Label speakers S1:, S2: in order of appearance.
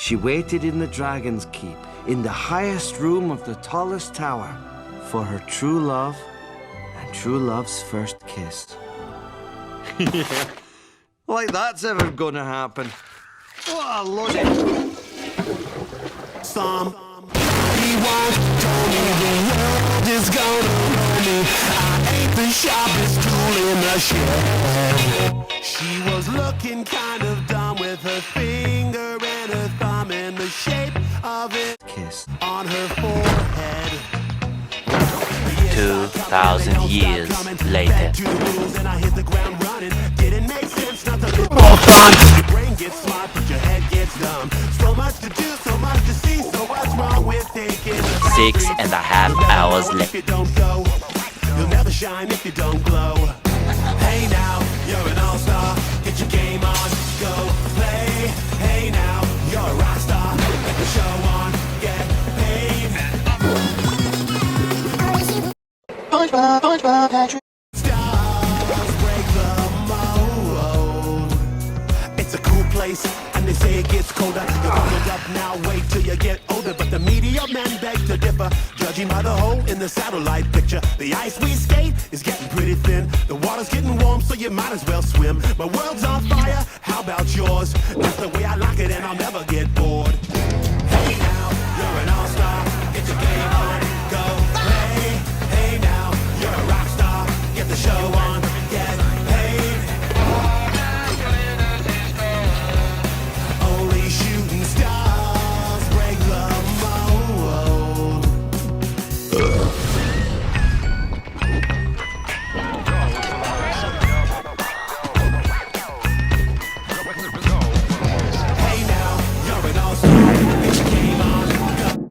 S1: she waited in the Dragon's Keep, in the highest room of the tallest tower, for her true love and true love's first kiss. Yeah, like that's ever gonna happen. What a load of...
S2: Somebody once told me the world is gonna roll me. I ain't the sharpest tool in the shed. She was looking kind of dumb with her finger and her thumb in the shape of it
S1: kiss
S2: on her forehead.
S3: 2,000 years later.
S2: More fun. Your brain gets smart, but your head gets dumb. So much to do, so much to see. So what's wrong with thinking?
S3: 6.5 hours later.
S2: If you don't go, you'll never shine if you don't glow. Hey now, you're an all-star. Get your game on, go play. Hey now, you're a rock star. Get the show on, get paid. SpongeBob, Patrick. Stars break the mold. It's a cool place, and they say it gets colder. You're bundled up now, wait till you get older. But the media men beg to differ, judging by the hole in the satellite picture. The ice we skate is getting pretty thin. The water's getting warm, so you might as well swim. My world's on fire, how about yours? That's the way I like it, and I'll never get bored.